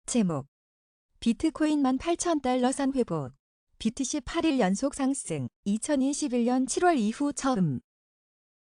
제목 비트코인 18,000달러 선 회복. BTC 8일 연속 상승. 2021년 7월 이후 처음.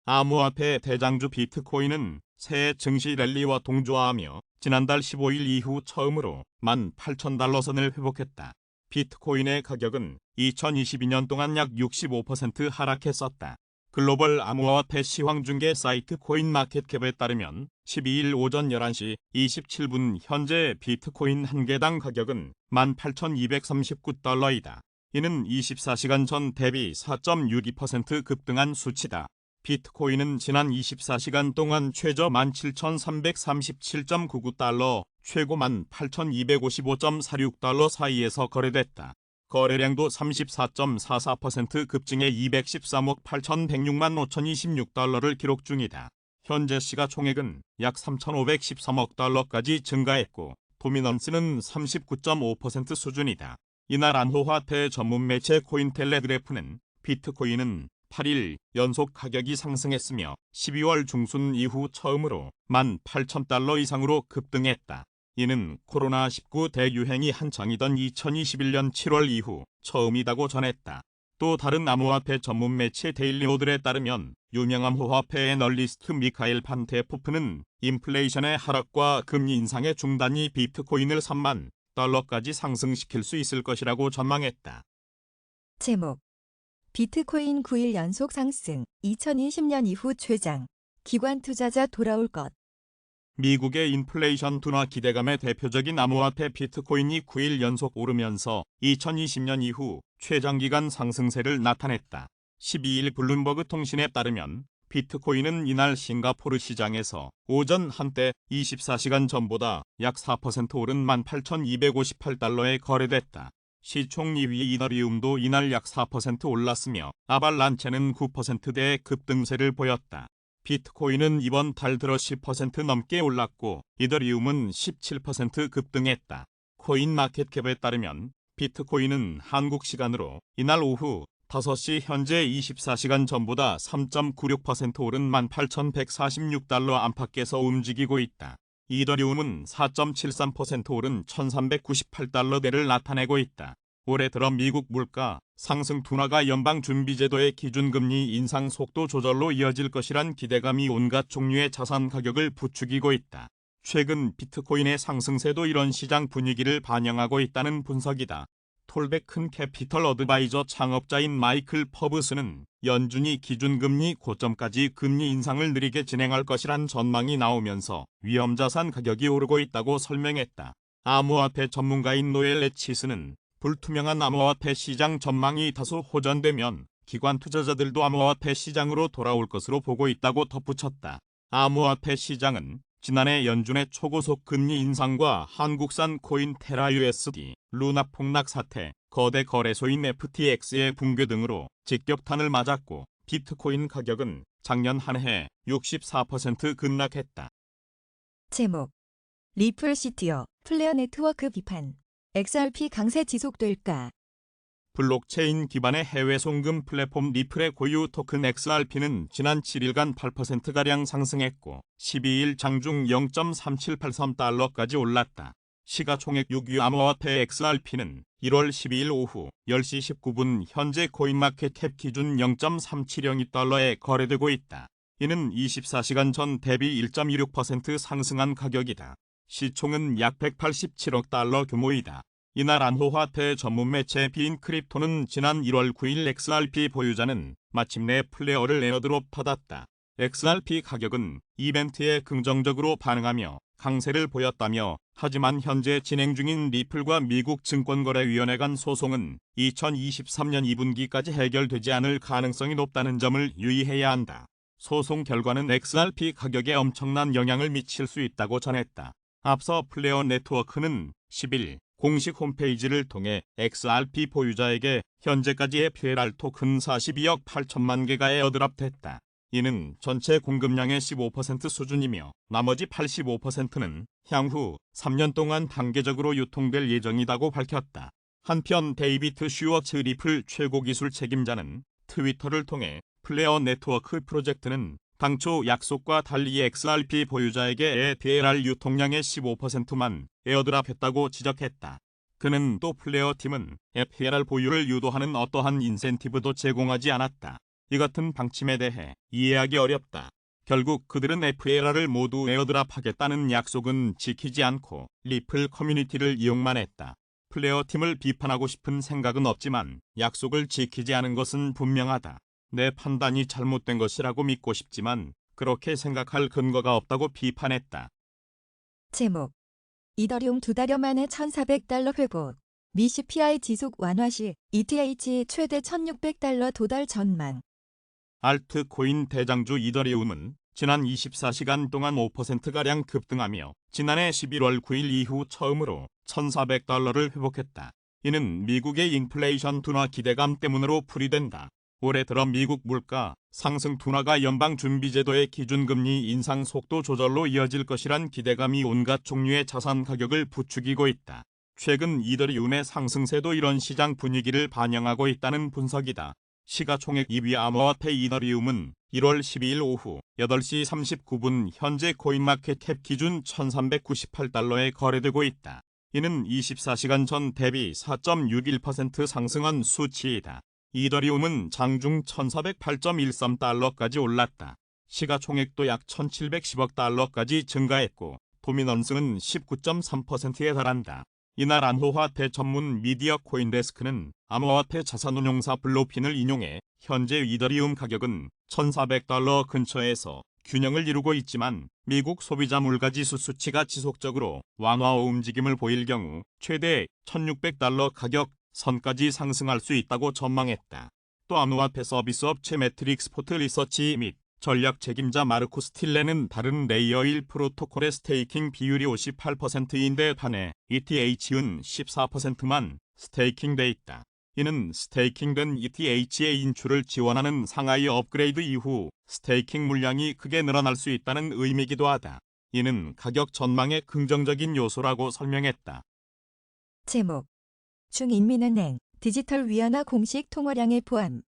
암호화폐 대장주 비트코인은 새 증시 랠리와 동조하며 지난달 15일 이후 처음으로 18,000달러 선을 회복했다. 비트코인의 가격은 2022년 동안 약 65% 하락했었다. 글로벌 암호화폐 시황중개 사이트 코인마켓캡에 따르면 12일 오전 11시 27분 현재 비트코인 한 개당 가격은 18,239달러이다. 이는 24시간 전 대비 4.62% 급등한 수치다. 비트코인은 지난 24시간 동안 최저 17,337.99달러, 최고 18,255.46달러 사이에서 거래됐다. 거래량도 34.44% 급증해 213억 8,106만 5,026달러를 기록 중이다. 현재 시가총액은 약 3,513억 달러까지 증가했고 도미넌스는 39.5% 수준이다. 이날 암호화폐 전문 매체 코인텔레그래프는 비트코인은 8일 연속 가격이 상승했으며 12월 중순 이후 처음으로 18,000달러 이상으로 급등했다. 이는 코로나19 대유행이 한창이던 2021년 7월 이후 처음이라고 전했다. 또 다른 암호화폐 전문 매체 데일리오들에 따르면 유명 암호화폐 애널리스트 미카엘 판테포프는 인플레이션의 하락과 금리 인상의 중단이 비트코인을 3만 달러까지 상승시킬 수 있을 것이라고 전망했다. 제목 비트코인 9일 연속 상승. 2020년 이후 최장. 기관 투자자 돌아올 것. 미국의 인플레이션 둔화 기대감의 대표적인 암호화폐 비트코인이 9일 연속 오르면서 2020년 이후 최장기간 상승세를 나타냈다. 12일 블룸버그 통신에 따르면 비트코인은 이날 싱가포르 시장에서 오전 한때 24시간 전보다 약 4% 오른 18,258달러에 거래됐다. 시총 2위 이더리움도 이날 약 4% 올랐으며 아발란체는 9%대의 급등세를 보였다. 비트코인은 이번 달 들어 10% 넘게 올랐고 이더리움은 17% 급등했다. 코인마켓캡에 따르면 비트코인은 한국 시간으로 이날 오후 5시 현재 24시간 전보다 3.96% 오른 18,146달러 안팎에서 움직이고 있다. 이더리움은 4.73% 오른 1,398달러대를 나타내고 있다. 올해 들어 미국 물가 상승 둔화가 연방준비제도의 기준금리 인상 속도 조절로 이어질 것이란 기대감이 온갖 종류의 자산 가격을 부추기고 있다. 최근 비트코인의 상승세도 이런 시장 분위기를 반영하고 있다는 분석이다. 톨베큰 캐피털 어드바이저 창업자인 마이클 퍼브스는 연준이 기준금리 고점까지 금리 인상을 느리게 진행할 것이란 전망이 나오면서 위험자산 가격이 오르고 있다고 설명했다. 암호화폐 전문가인 노엘 레치스는 불투명한 암호화폐 시장 전망이 다소 호전되면 기관 투자자들도 암호화폐 시장으로 돌아올 것으로 보고 있다고 덧붙였다. 암호화폐 시장은 지난해 연준의 초고속 금리 인상과 한국산 코인 테라 USD, 루나 폭락 사태, 거대 거래소인 FTX의 붕괴 등으로 직격탄을 맞았고 비트코인 가격은 작년 한 해 64% 급락했다. 제목 리플 CTO 플레어 네트워크 비판. XRP 강세 지속될까? 블록체인 기반의 해외 송금 플랫폼 리플의 고유 토큰 XRP는 지난 7일간 8%가량 상승했고 12일 장중 0.3783달러까지 올랐다. 시가총액 6위 암호화폐 XRP는 1월 12일 오후 10시 19분 현재 코인마켓캡 기준 0.370달러에 거래되고 있다. 이는 24시간 전 대비 1.26% 상승한 가격이다. 시총은 약 187억 달러 규모이다. 이날 암호화폐 전문 매체 비인크립토는 지난 1월 9일 XRP 보유자는 마침내 플레어를 에어드롭 받았다. XRP 가격은 이벤트에 긍정적으로 반응하며 강세를 보였다며 하지만 현재 진행 중인 리플과 미국 증권거래위원회 간 소송은 2023년 2분기까지 해결되지 않을 가능성이 높다는 점을 유의해야 한다. 소송 결과는 XRP 가격에 엄청난 영향을 미칠 수 있다고 전했다. 앞서 플레어 네트워크는 10일 공식 홈페이지를 통해 XRP 보유자에게 현재까지의 PLR 토큰 42억 8천만 개가 에어드랍됐다. 이는 전체 공급량의 15% 수준이며 나머지 85%는 향후 3년 동안 단계적으로 유통될 예정이라고 밝혔다. 한편 데이비드 슈워츠 리플 최고 기술 책임자는 트위터를 통해 플레어 네트워크 프로젝트는 당초 약속과 달리 XRP 보유자에게 APLR 유통량의 15%만 에어드랍했다고 지적했다. 그는 또 플레어 팀은 APLR 보유를 유도하는 어떠한 인센티브도 제공하지 않았다. 이 같은 방침에 대해 이해하기 어렵다. 결국 그들은 APLR을 모두 에어드랍하겠다는 약속은 지키지 않고 리플 커뮤니티를 이용만 했다. 플레어 팀을 비판하고 싶은 생각은 없지만 약속을 지키지 않은 것은 분명하다. 내 판단이 잘못된 것이라고 믿고 싶지만 그렇게 생각할 근거가 없다고 비판했다. 제목 이더리움 2달여 만에 $1,400 회복. 미 CPI 지속 완화 시 ETH 최대 $1,600 도달 전망. 알트코인 대장주 이더리움은 지난 24시간 동안 5%가량 급등하며 지난해 11월 9일 이후 처음으로 $1,400를 회복했다. 이는 미국의 인플레이션 둔화 기대감 때문으로 풀이된다. 올해 들어 미국 물가 상승 둔화가 연방준비제도의 기준금리 인상 속도 조절로 이어질 것이란 기대감이 온갖 종류의 자산 가격을 부추기고 있다. 최근 이더리움의 상승세도 이런 시장 분위기를 반영하고 있다는 분석이다. 시가총액 2위 암호화폐 이더리움은 1월 12일 오후 8시 39분 현재 코인마켓캡 기준 $1,398에 거래되고 있다. 이는 24시간 전 대비 4.61% 상승한 수치이다. 이더리움은 장중 $1,408.13까지 올랐다. 시가총액도 약 $1,710억까지 증가했고 도미넌스는 19.3%에 달한다. 이날 암호화폐 전문 미디어 코인데스크는 암호화폐 자산운용사 블로핀을 인용해 현재 이더리움 가격은 $1,400 근처에서 균형을 이루고 있지만 미국 소비자 물가지수 수치가 지속적으로 완화 움직임을 보일 경우 최대 $1,600 가격 선까지 상승할 수 있다고 전망했다. 또 암호화폐 서비스 업체 매트릭스 포트 리서치 및 전략 책임자 마르쿠 스틸레는 다른 레이어 1 프로토콜의 스테이킹 비율이 58%인데 반해 ETH은 14%만 스테이킹돼 있다. 이는 스테이킹된 ETH의 인출을 지원하는 상하이 업그레이드 이후 스테이킹 물량이 크게 늘어날 수 있다는 의미이기도 하다. 이는 가격 전망의 긍정적인 요소라고 설명했다. 제목 중인민은행 디지털 위안화 공식 통화량의 포함.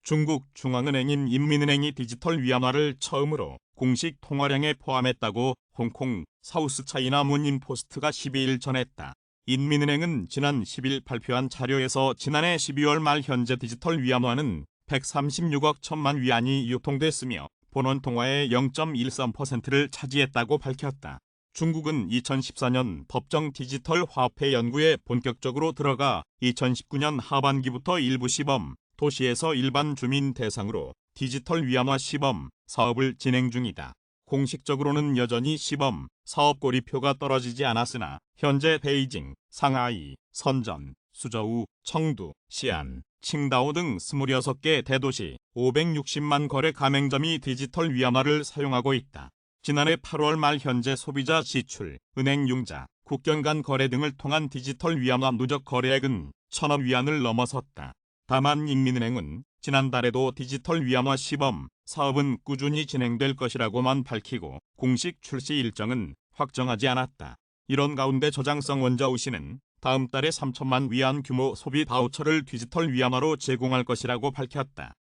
중국 중앙은행인 인민은행이 디지털 위안화를 처음으로 공식 통화량에 포함했다고 홍콩 사우스차이나 모닝포스트가 12일 전했다. 인민은행은 지난 10일 발표한 자료에서 지난해 12월 말 현재 디지털 위안화는 136억 1천만 위안이 유통됐으며 본원 통화의 0.13%를 차지했다고 밝혔다. 중국은 2014년 법정 디지털 화폐 연구에 본격적으로 들어가 2019년 하반기부터 일부 시범 도시에서 일반 주민 대상으로 디지털 위안화 시범 사업을 진행 중이다. 공식적으로는 여전히 시범 사업 고리표가 떨어지지 않았으나 현재 베이징, 상하이, 선전, 수저우, 청두, 시안, 칭다오 등 26개 대도시 560만 거래 가맹점이 디지털 위안화를 사용하고 있다. 지난해 8월 말 현재 소비자 지출, 은행 융자, 국경 간 거래 등을 통한 디지털 위안화 누적 거래액은 1,000억 위안을 넘어섰다. 다만 인민은행은 지난달에도 디지털 위안화 시범 사업은 꾸준히 진행될 것이라고만 밝히고 공식 출시 일정은 확정하지 않았다. 이런 가운데 저장성 원자우시는 다음 달에 3천만 위안 규모 소비 바우처를 디지털 위안화로 제공할 것이라고 밝혔다.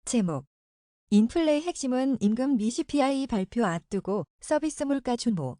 제목 인플레의 핵심은 임금 미 CPI 발표 앞두고 서비스 물가 준호.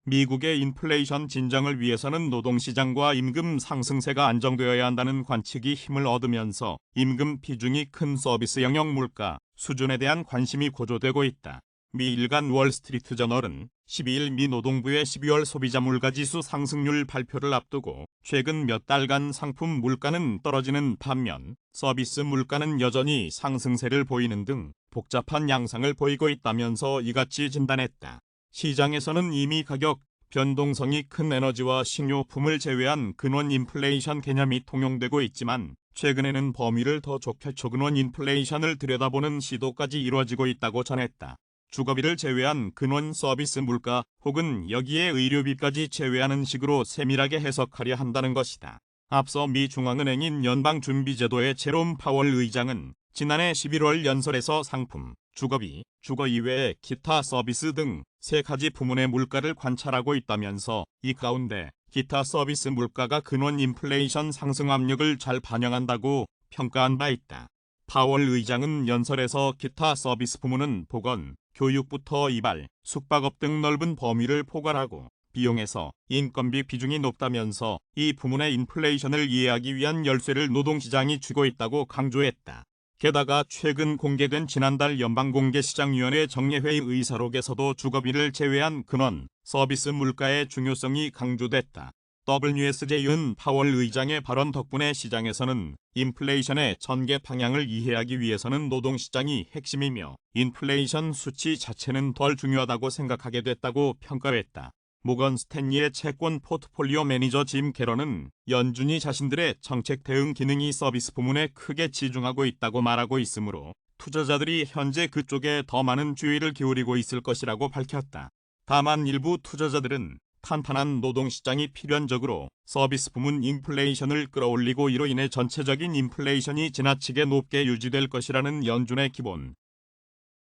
미국의 인플레이션 진정을 위해서는 노동시장과 임금 상승세가 안정되어야 한다는 관측이 힘을 얻으면서 임금 비중이 큰 서비스 영역 물가 수준에 대한 관심이 고조되고 있다. 미 일간 월스트리트 저널은 12일 미 노동부의 12월 소비자 물가지수 상승률 발표를 앞두고 최근 몇 달간 상품 물가는 떨어지는 반면 서비스 물가는 여전히 상승세를 보이는 등 복잡한 양상을 보이고 있다면서 이같이 진단했다. 시장에서는 이미 가격 변동성이 큰 에너지와 식료품을 제외한 근원 인플레이션 개념이 통용되고 있지만 최근에는 범위를 더 좁혀 초근원 인플레이션을 들여다보는 시도까지 이루어지고 있다고 전했다. 주거비를 제외한 근원 서비스 물가 혹은 여기에 의료비까지 제외하는 식으로 세밀하게 해석하려 한다는 것이다. 앞서 미 중앙은행인 연방준비제도의 제롬 파월 의장은 지난해 11월 연설에서 상품, 주거비, 주거 이외의 기타 서비스 등 세 가지 부문의 물가를 관찰하고 있다면서 이 가운데 기타 서비스 물가가 근원 인플레이션 상승 압력을 잘 반영한다고 평가한 바 있다. 파월 의장은 연설에서 기타 서비스 부문은 보건, 교육부터 이발, 숙박업 등 넓은 범위를 포괄하고 비용에서 인건비 비중이 높다면서 이 부문의 인플레이션을 이해하기 위한 열쇠를 노동시장이 쥐고 있다고 강조했다. 게다가 최근 공개된 지난달 연방공개시장위원회 정례회의 의사록에서도 주거비를 제외한 근원, 서비스 물가의 중요성이 강조됐다. WSJ은 파월 의장의 발언 덕분에 시장에서는 인플레이션의 전개 방향을 이해하기 위해서는 노동시장이 핵심이며 인플레이션 수치 자체는 덜 중요하다고 생각하게 됐다고 평가했다. 모건 스탠리의 채권 포트폴리오 매니저 짐 캐런은 연준이 자신들의 정책 대응 기능이 서비스 부문에 크게 치중하고 있다고 말하고 있으므로 투자자들이 현재 그쪽에 더 많은 주의를 기울이고 있을 것이라고 밝혔다. 다만 일부 투자자들은 탄탄한 노동시장이 필연적으로 서비스 부문 인플레이션을 끌어올리고 이로 인해 전체적인 인플레이션이 지나치게 높게 유지될 것이라는 연준의 기본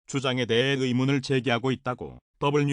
주장에 대해 의문을 제기하고 있다고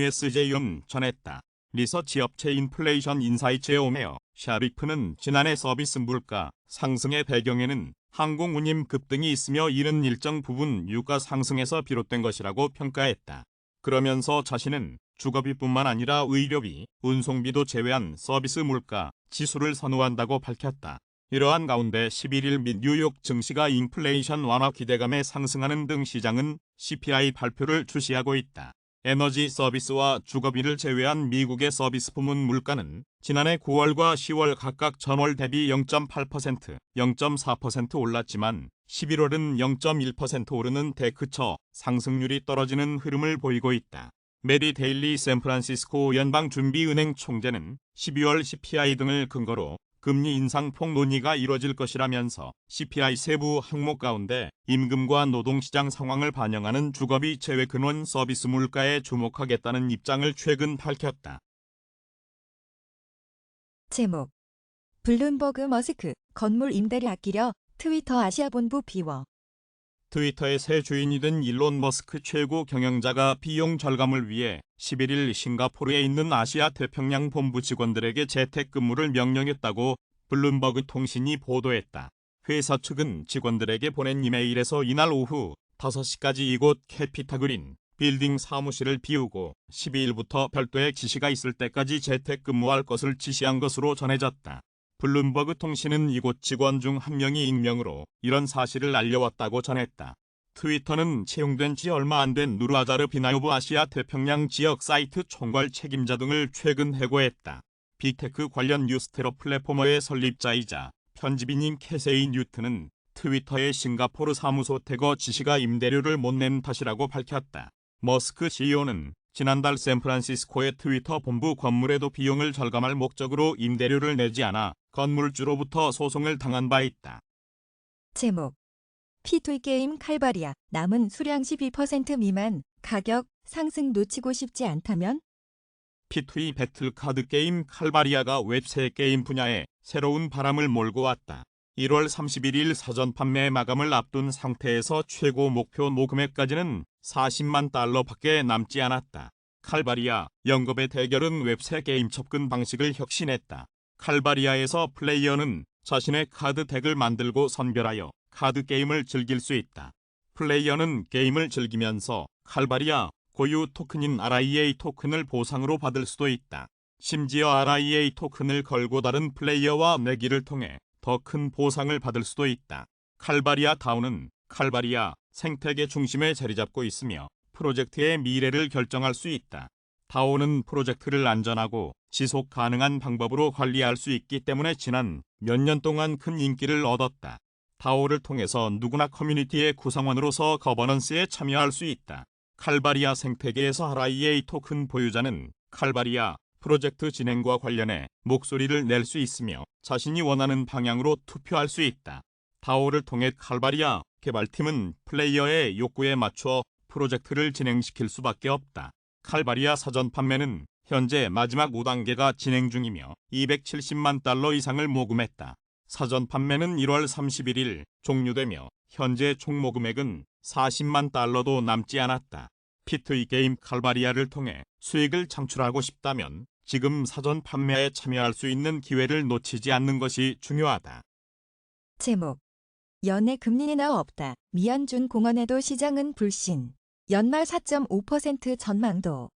WSJ는 전했다. 리서치 업체 인플레이션 인사이츠의 오메어 샤리프는 지난해 서비스 물가 상승의 배경에는 항공운임 급등이 있으며 이는 일정 부분 유가 상승에서 비롯된 것이라고 평가했다. 그러면서 자신은 주거비뿐만 아니라 의료비, 운송비도 제외한 서비스 물가 지수를 선호한다고 밝혔다. 이러한 가운데 11일 및 뉴욕 증시가 인플레이션 완화 기대감에 상승하는 등 시장은 CPI 발표를 주시하고 있다. 에너지 서비스와 주거비를 제외한 미국의 서비스 부문 물가는 지난해 9월과 10월 각각 전월 대비 0.8%, 0.4% 올랐지만 11월은 0.1% 오르는 데 그쳐 상승률이 떨어지는 흐름을 보이고 있다. 메리 데일리 샌프란시스코 연방준비은행 총재는 12월 CPI 등을 근거로 금리 인상폭 논의가 이뤄질 것이라면서 CPI 세부 항목 가운데 임금과 노동시장 상황을 반영하는 주거비 제외 근원 서비스 물가에 주목하겠다는 입장을 최근 밝혔다. 제목 블룸버그 머스크 건물 임대를 아끼려 트위터 아시아본부 비워. 트위터의 새 주인이 된 일론 머스크 최고 경영자가 비용 절감을 위해 11일 싱가포르에 있는 아시아 태평양 본부 직원들에게 재택근무를 명령했다고 블룸버그 통신이 보도했다. 회사 측은 직원들에게 보낸 이메일에서 이날 오후 5시까지 이곳 캐피타그린 빌딩 사무실을 비우고 12일부터 별도의 지시가 있을 때까지 재택근무할 것을 지시한 것으로 전해졌다. 블룸버그 통신은 이곳 직원 중 한 명이 익명으로 이런 사실을 알려왔다고 전했다. 트위터는 채용된 지 얼마 안 된 누르아자르 비나요브 아시아 태평양 지역 사이트 총괄 책임자 등을 최근 해고했다. 빅테크 관련 뉴스테러 플랫포머의 설립자이자 편집인인 캐세이 뉴트는 트위터의 싱가포르 사무소 퇴거 지시가 임대료를 못 낸 탓이라고 밝혔다. 머스크 CEO는 지난달 샌프란시스코의 트위터 본부 건물에도 비용을 절감할 목적으로 임대료를 내지 않아 건물주로부터 소송을 당한 바 있다. 제목 P2E 게임 칼바리아 남은 수량 12% 미만 가격 상승 놓치고 싶지 않다면 P2E 배틀카드 게임 칼바리아가 웹3 게임 분야에 새로운 바람을 몰고 왔다. 1월 31일 사전 판매 마감을 앞둔 상태에서 최고 목표 모금액까지는 40만 달러밖에 남지 않았다. 칼바리아 영겁의 대결은 웹3 게임 접근 방식을 혁신했다. 칼바리아에서 플레이어는 자신의 카드 덱을 만들고 선별하여 카드 게임을 즐길 수 있다. 플레이어는 게임을 즐기면서 칼바리아 고유 토큰인 RIA 토큰을 보상으로 받을 수도 있다. 심지어 RIA 토큰을 걸고 다른 플레이어와 내기를 통해 더 큰 보상을 받을 수도 있다. 칼바리아 다운은 칼바리아 생태계 중심에 자리 잡고 있으며 프로젝트의 미래를 결정할 수 있다. 다오는 프로젝트를 안전하고 지속 가능한 방법으로 관리할 수 있기 때문에 지난 몇 년 동안 큰 인기를 얻었다. 다오를 통해서 누구나 커뮤니티의 구성원으로서 거버넌스에 참여할 수 있다. 칼바리아 생태계에서 RIA 토큰 보유자는 칼바리아 프로젝트 진행과 관련해 목소리를 낼 수 있으며 자신이 원하는 방향으로 투표할 수 있다. 다오를 통해 칼바리아 개발팀은 플레이어의 욕구에 맞춰 프로젝트를 진행시킬 수밖에 없다. 칼바리아 사전 판매는 현재 마지막 5단계가 진행 중이며 270만 달러 이상을 모금했다. 사전 판매는 1월 31일 종료되며 현재 총 모금액은 40만 달러도 남지 않았다. P2E 게임 칼바리아를 통해 수익을 창출하고 싶다면 지금 사전 판매에 참여할 수 있는 기회를 놓치지 않는 것이 중요하다. 제목 연내 금리 인하 없다. 미연준 공언에도 시장은 불신. 연말 4.5% 전망도.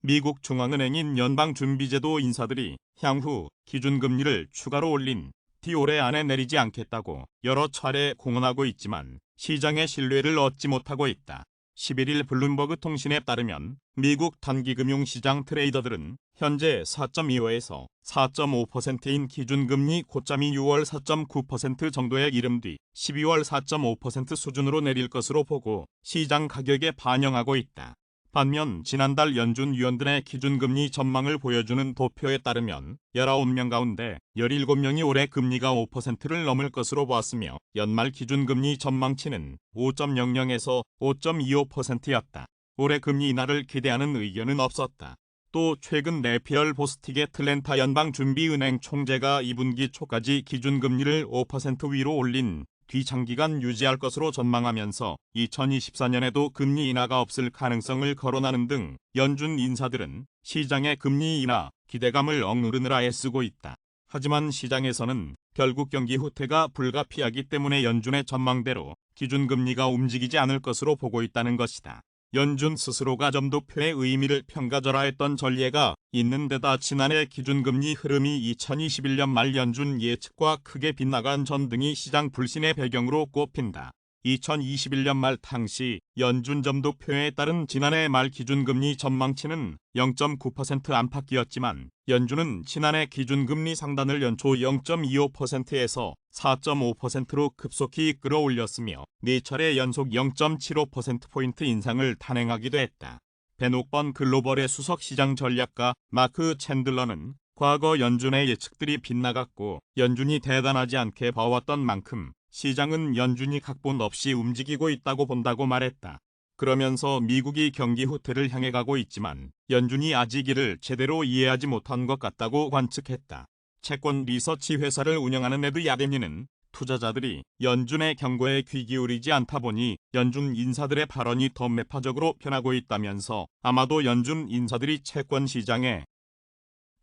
미국 중앙은행인 연방준비제도 인사들이 향후 기준금리를 추가로 올린 뒤 올해 안에 내리지 않겠다고 여러 차례 공언하고 있지만 시장의 신뢰를 얻지 못하고 있다. 11일 블룸버그 통신에 따르면 미국 단기금융시장 트레이더들은 현재 4.25에서 4.5%인 기준금리 고점이 6월 4.9% 정도에 이름 뒤 12월 4.5% 수준으로 내릴 것으로 보고 시장 가격에 반영하고 있다. 반면 지난달 연준 위원들의 기준금리 전망을 보여주는 도표에 따르면 19명 가운데 17명이 올해 금리가 5%를 넘을 것으로 보았으며 연말 기준금리 전망치는 5.00에서 5.25%였다. 올해 금리 인하를 기대하는 의견은 없었다. 또 최근 네피얼 보스틱의 틀랜타 연방준비은행 총재가 2분기 초까지 기준금리를 5% 위로 올린 뒤 장기간 유지할 것으로 전망하면서 2024년에도 금리 인하가 없을 가능성을 거론하는 등 연준 인사들은 시장의 금리 인하 기대감을 억누르느라 애쓰고 있다. 하지만 시장에서는 결국 경기 후퇴가 불가피하기 때문에 연준의 전망대로 기준금리가 움직이지 않을 것으로 보고 있다는 것이다. 연준 스스로가 점도표의 의미를 평가절하했던 전례가 있는 데다 지난해 기준금리 흐름이 2021년 말 연준 예측과 크게 빗나간 전 등이 시장 불신의 배경으로 꼽힌다. 2021년 말 당시 연준 점도표에 따른 지난해 말 기준금리 전망치는 0.9% 안팎이었지만 연준은 지난해 기준금리 상단을 연초 0.25%에서 4.5%로 급속히 끌어올렸으며 4차례 연속 0.75%포인트 인상을 단행하기도 했다. 벤옥번 글로벌의 수석시장 전략가 마크 챈들러는 과거 연준의 예측들이 빗나갔고 연준이 대단하지 않게 봐왔던 만큼 시장은 연준이 각본 없이 움직이고 있다고 본다고 말했다. 그러면서 미국이 경기 후퇴를 향해 가고 있지만 연준이 아직 이를 제대로 이해하지 못한 것 같다고 관측했다. 채권 리서치 회사를 운영하는 에드 야데니는 투자자들이 연준의 경고에 귀 기울이지 않다 보니 연준 인사들의 발언이 더 매파적으로 변하고 있다면서 아마도 연준 인사들이 채권 시장에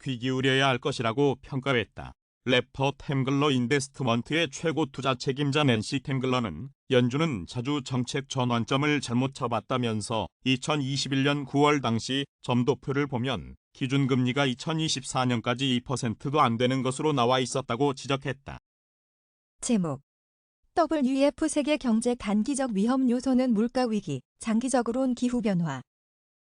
귀 기울여야 할 것이라고 평가했다. 래퍼 템글러 인베스트먼트의 최고 투자 책임자 낸시 템글러는 연준은 자주 정책 전환점을 잘못 잡았다면서 2021년 9월 당시 점도표를 보면 기준금리가 2024년까지 2%도 안 되는 것으로 나와 있었다고 지적했다. 제목 WEF 세계 경제 단기적 위험 요소는 물가 위기, 장기적으로는 기후 변화.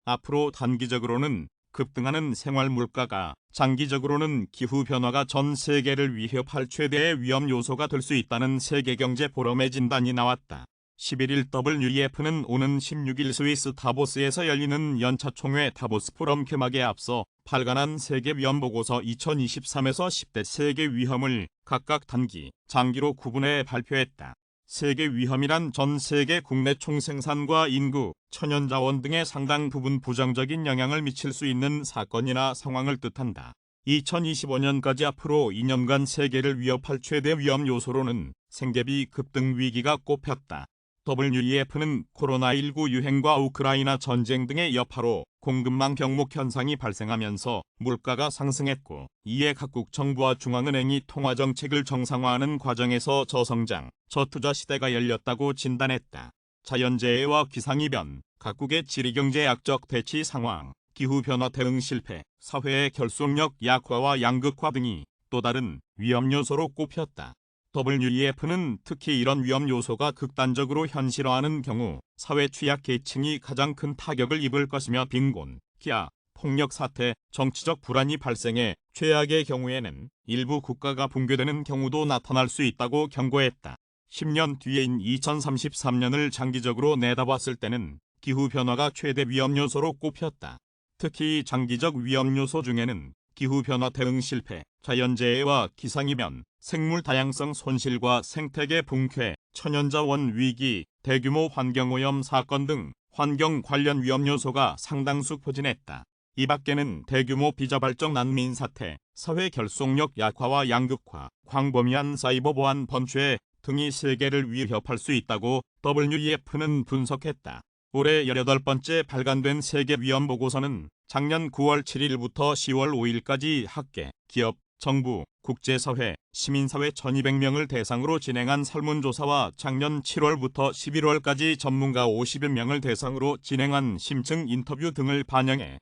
앞으로 단기적으로는 급등하는 생활 물가가, 장기적으로는 기후 변화가 전 세계를 위협할 최대의 위험 요소가 될 수 있다는 세계경제 포럼의 진단이 나왔다. 11일 WEF는 오는 16일 스위스 다보스에서 열리는 연차 총회 다보스 포럼 개막에 앞서 발간한 세계 위험 보고서 2023에서 10대 세계 위험을 각각 단기, 장기로 구분해 발표했다. 세계 위험이란 전 세계 국내 총생산과 인구, 천연자원 등의 상당 부분 부정적인 영향을 미칠 수 있는 사건이나 상황을 뜻한다. 2025년까지 앞으로 2년간 세계를 위협할 최대 위험 요소로는 생계비 급등 위기가 꼽혔다. WEF는 코로나19 유행과 우크라이나 전쟁 등의 여파로 공급망 병목 현상이 발생하면서 물가가 상승했고 이에 각국 정부와 중앙은행이 통화정책을 정상화하는 과정에서 저성장, 저투자 시대가 열렸다고 진단했다. 자연재해와 기상이변, 각국의 지리경제 약적 대치 상황, 기후변화 대응 실패, 사회의 결속력 약화와 양극화 등이 또 다른 위험 요소로 꼽혔다. WEF는 특히 이런 위험 요소가 극단적으로 현실화하는 경우 사회 취약 계층이 가장 큰 타격을 입을 것이며 빈곤, 기아, 폭력 사태, 정치적 불안이 발생해 최악의 경우에는 일부 국가가 붕괴되는 경우도 나타날 수 있다고 경고했다. 10년 뒤인 2033년을 장기적으로 내다봤을 때는 기후변화가 최대 위험 요소로 꼽혔다. 특히 장기적 위험 요소 중에는 기후변화 대응 실패, 자연재해와 기상이변, 생물 다양성 손실과 생태계 붕괴, 천연자원 위기, 대규모 환경오염 사건 등 환경 관련 위험 요소가 상당수 포진했다. 이 밖에는 대규모 비자발적 난민 사태, 사회 결속력 약화와 양극화, 광범위한 사이버 보안 범죄 등이 세계를 위협할 수 있다고 WEF는 분석했다. 올해 18번째 발간된 세계 위험 보고서는 작년 9월 7일부터 10월 5일까지 학계, 기업, 정부, 국제사회, 시민사회 1200명을 대상으로 진행한 설문조사와 작년 7월부터 11월까지 전문가 50여 명을 대상으로 진행한 심층 인터뷰 등을 반영해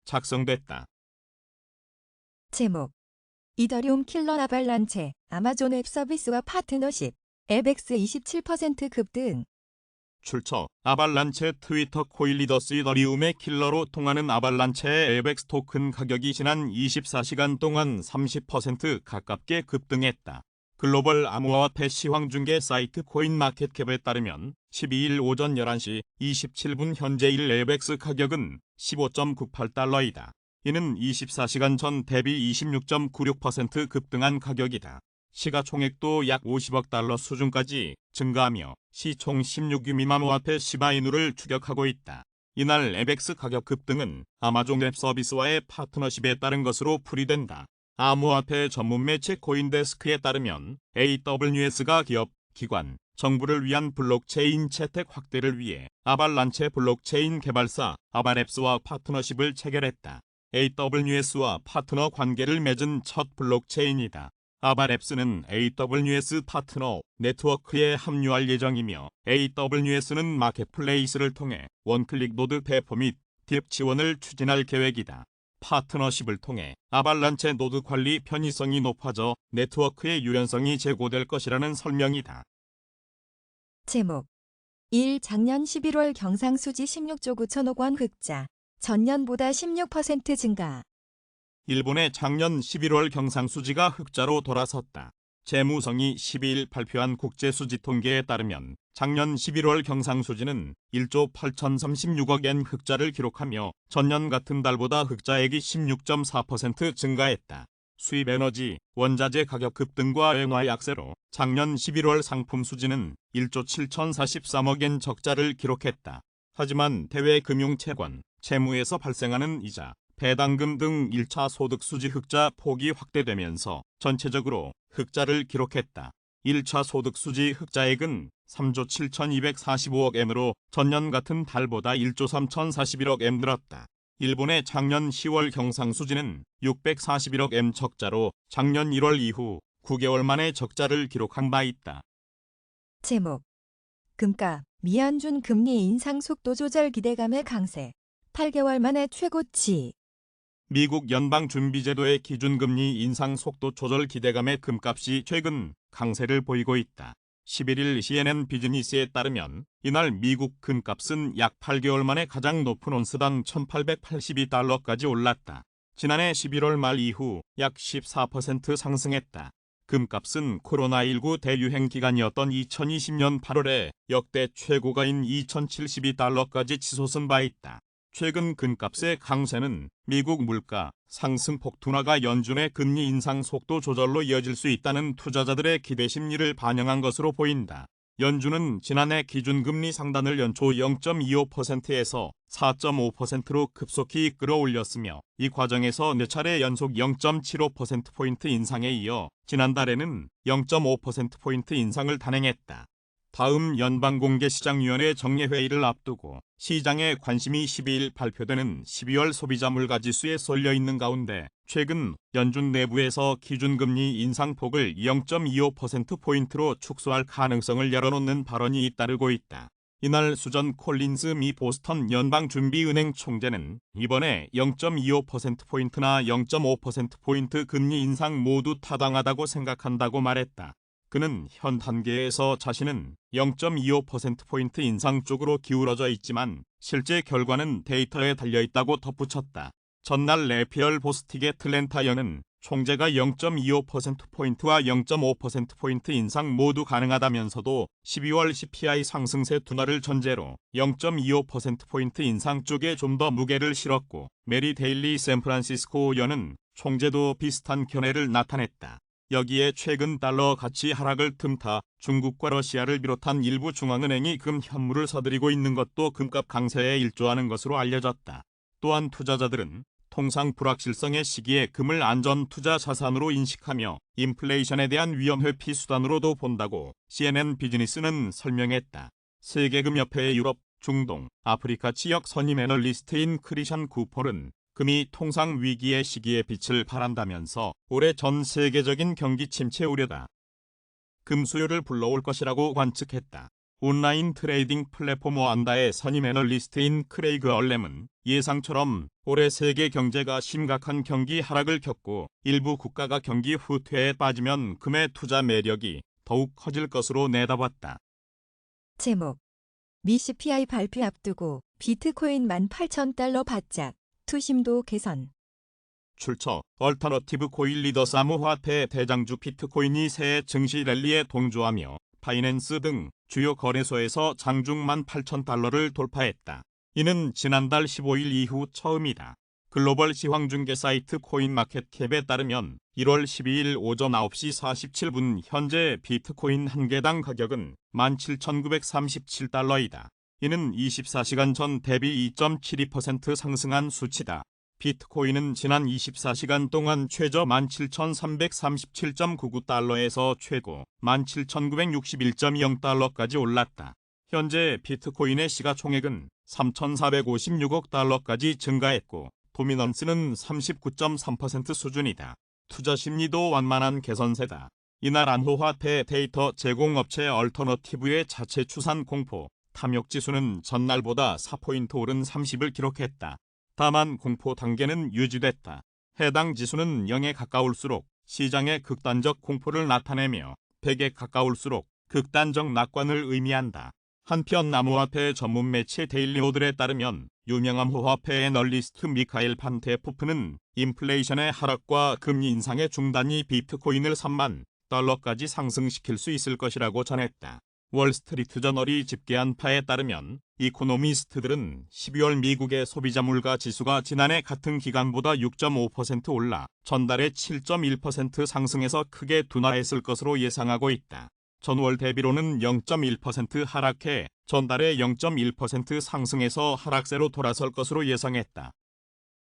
작성됐다. 제목 이더리움 킬러 아발란체 아마존 웹 서비스와 파트너십 앱엑스 27% 급등. 출처 아발란체 트위터 코일리더스 이더리움의 킬러로 통하는 아발란체의 앱엑스 토큰 가격이 지난 24시간 동안 30% 가깝게 급등했다. 글로벌 암호화폐 시황중개 사이트 코인마켓캡에 따르면 12일 오전 11시 27분 현재일 앱엑스 가격은 15.98달러이다. 이는 24시간 전 대비 26.96% 급등한 가격이다. 시가총액도 약 50억 달러 수준까지 증가하며 시총 16위 미만 화폐 시바이누를 추격하고 있다. 이날 앱엑스 가격 급등은 아마존 웹 서비스와의 파트너십에 따른 것으로 풀이된다. 암호화폐 전문 매체 코인데스크에 따르면 AWS가 기업, 기관, 정부를 위한 블록체인 채택 확대를 위해 아발란체 블록체인 개발사 아발앱스와 파트너십을 체결했다. AWS와 파트너 관계를 맺은 첫 블록체인이다. 아발앱스는 AWS 파트너 네트워크에 합류할 예정이며 AWS는 마켓플레이스를 통해 원클릭 노드 배포 및 딥 지원을 추진할 계획이다. 파트너십을 통해 아발란체 노드 관리 편의성이 높아져 네트워크의 유연성이 제고될 것이라는 설명이다. 제목 1. 작년 11월 경상수지 16조 9천억 원 흑자. 전년보다 16% 증가. 일본의 작년 11월 경상수지가 흑자로 돌아섰다. 재무성이 12일 발표한 국제수지 통계에 따르면 작년 11월 경상수지는 1조 8,036억 엔 흑자를 기록하며 전년 같은 달보다 흑자액이 16.4% 증가했다. 수입 에너지, 원자재 가격 급등과 엔화 약세로 작년 11월 상품 수지는 1조 7,043억 엔 적자를 기록했다. 하지만 대외 금융 채권, 채무에서 발생하는 이자, 배당금 등 1차 소득 수지 흑자 폭이 확대되면서 전체적으로 흑자를 기록했다. 1차 소득 수지 흑자액은 3조 7,245억 엔으로 전년 같은 달보다 1조 3,041억 엔 늘었다. 일본의 작년 10월 경상수지는 641억 엔 적자로 작년 1월 이후 9개월 만에 적자를 기록한 바 있다. 제목 금값 미안준 금리 인상 속도 조절 기대감의 강세. 8개월 만에 최고치. 미국 연방준비제도의 기준금리 인상 속도 조절 기대감의 금값이 최근 강세를 보이고 있다. 11일 CNN 비즈니스에 따르면 이날 미국 금값은 약 8개월 만에 가장 높은 온스당 1,882달러까지 올랐다. 지난해 11월 말 이후 약 14% 상승했다. 금값은 코로나19 대유행 기간이었던 2020년 8월에 역대 최고가인 2,072달러까지 치솟은 바 있다. 최근 금값의 강세는 미국 물가 상승폭 둔화가 연준의 금리 인상 속도 조절로 이어질 수 있다는 투자자들의 기대 심리를 반영한 것으로 보인다. 연준은 지난해 기준금리 상단을 연초 0.25%에서 4.5%로 급속히 끌어올렸으며 이 과정에서 4차례 연속 0.75%포인트 인상에 이어 지난달에는 0.5%포인트 인상을 단행했다. 다음 연방공개시장위원회 정례회의를 앞두고 시장의 관심이 12일 발표되는 12월 소비자 물가지수에 쏠려 있는 가운데 최근 연준 내부에서 기준금리 인상폭을 0.25%포인트로 축소할 가능성을 열어놓는 발언이 잇따르고 있다. 이날 수전 콜린스 미 보스턴 연방준비은행 총재는 이번에 0.25%포인트나 0.5%포인트 금리 인상 모두 타당하다고 생각한다고 말했다. 그는 현 단계에서 자신은 0.25%포인트 인상 쪽으로 기울어져 있지만 실제 결과는 데이터에 달려있다고 덧붙였다. 전날 레피얼 보스틱의 틀렌타 연은 총재가 0.25%포인트와 0.5%포인트 인상 모두 가능하다면서도 12월 CPI 상승세 둔화를 전제로 0.25%포인트 인상 쪽에 좀 더 무게를 실었고 메리 데일리 샌프란시스코 연은 총재도 비슷한 견해를 나타냈다. 여기에 최근 달러 가치 하락을 틈타 중국과 러시아를 비롯한 일부 중앙은행이 금 현물을 사들이고 있는 것도 금값 강세에 일조하는 것으로 알려졌다. 또한 투자자들은 통상 불확실성의 시기에 금을 안전 투자 자산으로 인식하며 인플레이션에 대한 위험 회피 수단으로도 본다고 CNN 비즈니스는 설명했다. 세계금협회의 유럽, 중동, 아프리카 지역 선임 애널리스트인 크리샨 쿠폴은 금이 통상 위기의 시기에 빛을 발한다면서 올해 전 세계적인 경기 침체 우려다. 금 수요를 불러올 것이라고 관측했다. 온라인 트레이딩 플랫폼 안다의 선임 애널리스트인 크레이그 얼렘은 예상처럼 올해 세계 경제가 심각한 경기 하락을 겪고 일부 국가가 경기 후퇴에 빠지면 금의 투자 매력이 더욱 커질 것으로 내다봤다. 제목 미 CPI 발표 앞두고 비트코인 18,000달러 바짝, 투심도 개선. 출처 얼터너티브 코인 리더스 암호화폐 대장주 비트코인이 새해 증시 랠리에 동조하며 바이낸스 등 주요 거래소에서 장중 18,000달러를 돌파했다. 이는 지난달 15일 이후 처음이다. 글로벌 시황중개 사이트 코인마켓캡에 따르면 1월 12일 오전 9시 47분 현재 비트코인 한 개당 가격은 17,937달러이다. 이는 24시간 전 대비 2.72% 상승한 수치다. 비트코인은 지난 24시간 동안 최저 17,337.99달러에서 최고 17,961.0달러까지 올랐다. 현재 비트코인의 시가총액은 3,456억 달러까지 증가했고 도미넌스는 39.3% 수준이다. 투자 심리도 완만한 개선세다. 이날 암호화폐 데이터 제공업체 얼터너티브의 자체 추산 공포 탐욕지수는 전날보다 4포인트 오른 30을 기록했다. 다만 공포 단계는 유지됐다. 해당 지수는 0에 가까울수록 시장의 극단적 공포를 나타내며 100에 가까울수록 극단적 낙관을 의미한다. 한편 암호화폐 전문 매체 데일리오들에 따르면 유명 암호화폐 애널리스트 미카엘 판테포프는 인플레이션의 하락과 금리 인상의 중단이 비트코인을 3만 달러까지 상승시킬 수 있을 것이라고 전했다. 월스트리트 저널이 집계한 바에 따르면 이코노미스트들은 12월 미국의 소비자 물가 지수가 지난해 같은 기간보다 6.5% 올라 전달에 7.1% 상승해서 크게 둔화했을 것으로 예상하고 있다. 전월 대비로는 0.1% 하락해 전달에 0.1% 상승해서 하락세로 돌아설 것으로 예상했다.